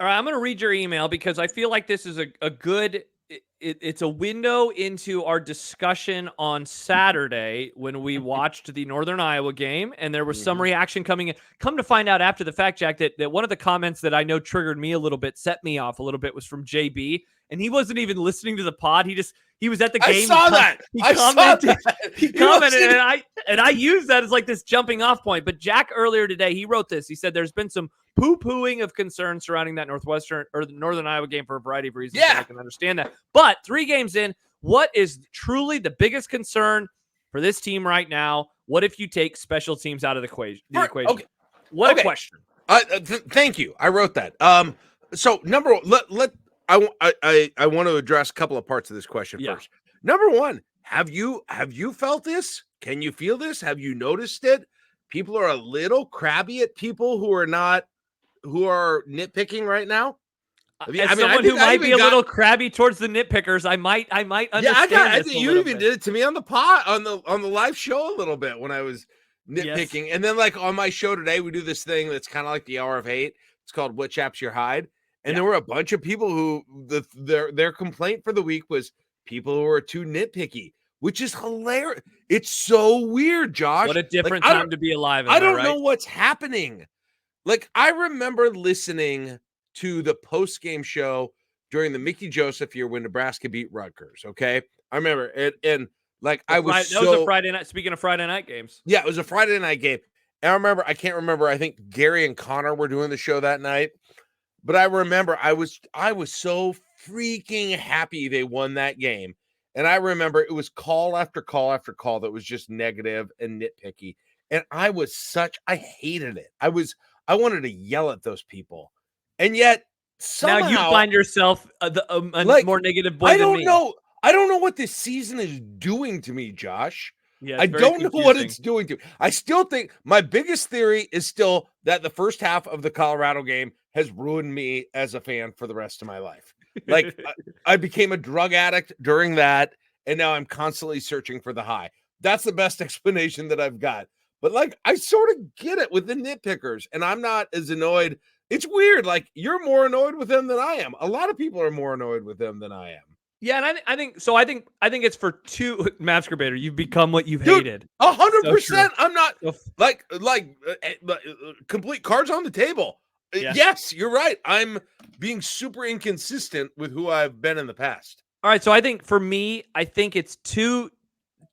All right, I'm going to read your email because I feel like this is a good it's a window into our discussion on Saturday when we watched the Northern Iowa game, and there was some reaction coming in. Come to find out after the fact, Jack, that one of the comments that I know triggered me a little bit, set me off a little bit, was from JB, and he wasn't even listening to the pod. He was at the game. I saw that. He commented, and I use that as like this jumping off point. But Jack earlier today, he wrote this. He said there's been some poo-pooing of concern surrounding that Northwestern or the Northern Iowa game for a variety of reasons. Yeah. I can understand that. But 3 games in, what is truly the biggest concern for this team right now? What if you take special teams out of the equation? Okay. What a question. Thank you. I wrote that. So number one, I want to address a couple of parts of this question first. Number one, have you felt this? Can you feel this? Have you noticed it? People are a little crabby at people who are nitpicking right now. Someone who might be a little crabby towards the nitpickers, I might understand. I think you even did it to me on the pod on the live show a little bit when I was nitpicking. Yes. And then like on my show today, we do this thing that's kind of like the Hour of Hate. It's called What Chaps Your Hide. And there were a bunch of people who their complaint for the week was people who are too nitpicky, which is hilarious. It's so weird, Josh. What a different time to be alive. I don't know what's happening. Like, I remember listening to the post-game show during the Mickey Joseph year when Nebraska beat Rutgers, okay? I remember it, and like that was a Friday night. Speaking of Friday night games. Yeah, it was a Friday night game. And I can't remember, I think Gary and Connor were doing the show that night. But I remember I was so freaking happy they won that game. And I remember it was call after call after call that was just negative and nitpicky. And I hated it. I wanted to yell at those people. And yet somehow now you find yourself a more negative boy than me. I don't know what this season is doing to me, Josh. Yeah, I don't know what it's doing to me. I still think my biggest theory is still that the first half of the Colorado game has ruined me as a fan for the rest of my life. Like I became a drug addict during that, and now I'm constantly searching for the high. That's the best explanation that I've got. But like, I sort of get it with the nitpickers, and I'm not as annoyed. It's weird. Like, you're more annoyed with them than I am. A lot of people are more annoyed with them than I am. Yeah, and I think it's for two. Masturbator, you've become what you've hated. 100%. I'm not like complete cards on the table. Yeah. Yes, you're right. I'm being super inconsistent with who I've been in the past. All right, so I think for me, it's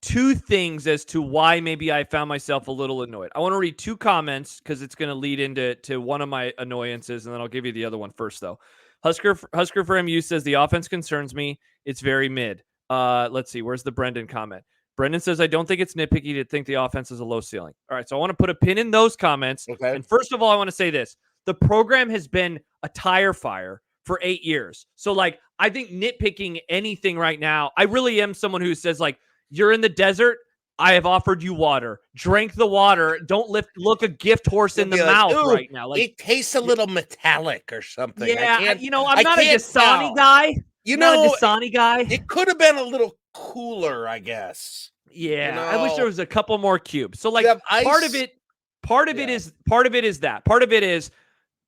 two things as to why maybe I found myself a little annoyed. I want to read 2 comments because it's going to lead into one of my annoyances, and then I'll give you the other one first, though. Husker for MU says the offense concerns me. It's very mid. Let's see. Where's the Brendan comment? Brendan says, I don't think it's nitpicky to think the offense is a low ceiling. All right, so I want to put a pin in those comments. Okay. And first of all, I want to say this. The program has been a tire fire for 8 years. So, like, I think nitpicking anything right now, I really am someone who says, like, you're in the desert, I have offered you water. Drink the water. Don't look a gift horse in the mouth right now. Like, it tastes a little metallic or something. Yeah, I'm not a Dasani guy. Not a Dasani guy. It could have been a little cooler, I guess. Yeah, I wish there was a couple more cubes. So, like, part of it is that. Part of it is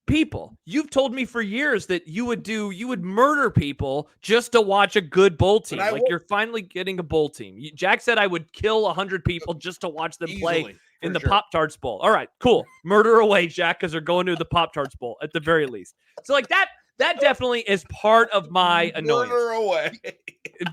people. You've told me for years that you would murder people just to watch a good bowl team. Like, you're finally getting a bowl team. Jack said I would kill 100 people just to watch them play in the Pop-Tarts Bowl. All right, cool. Murder away, Jack, because they're going to the Pop-Tarts Bowl at the very least. So, like, that definitely is part of my annoyance. Murder away.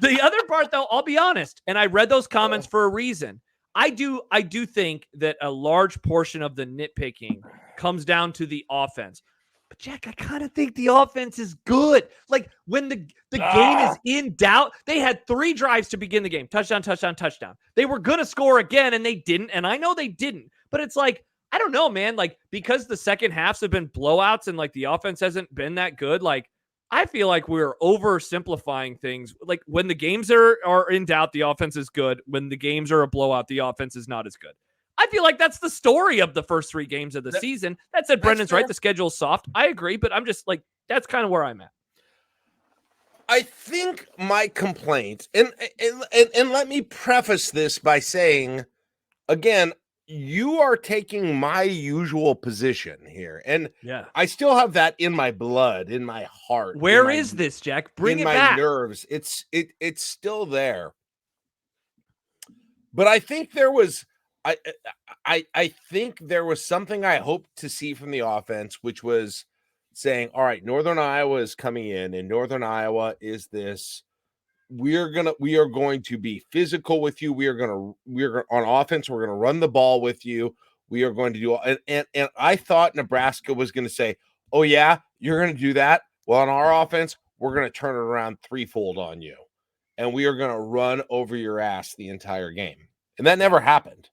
The other part, though, I'll be honest, and I read those comments for a reason. I do think that a large portion of the nitpicking comes down to the offense. But, Jack, I kind of think the offense is good. Like, when the game is in doubt, they had 3 drives to begin the game. Touchdown, touchdown, touchdown. They were going to score again, and they didn't. And I know they didn't. But it's like, I don't know, man. Like, because the second halves have been blowouts and, like, the offense hasn't been that good, like, I feel like we're oversimplifying things. Like, when the games are in doubt, the offense is good. When the games are a blowout, the offense is not as good. I feel like that's the story of the first 3 games of the season. That said, Brendan's right. The schedule's soft. I agree, but I'm just like, that's kind of where I'm at. I think my complaint, and let me preface this by saying, again, you are taking my usual position here, and Yeah. I still have that in my blood, in my heart. Where is this, Jack? Bring in it my back. nerves. It's still there. But I think there was I think there was something I hoped to see from the offense, which was saying, all right, Northern Iowa is coming in, and Northern Iowa is this. We are going to be physical with you. We're on offense. We're gonna run the ball with you. We are going to do and I thought Nebraska was going to say, oh yeah, you're going to do that. Well, on our offense, we're going to turn it around threefold on you, and we are going to run over your ass the entire game. And that never happened.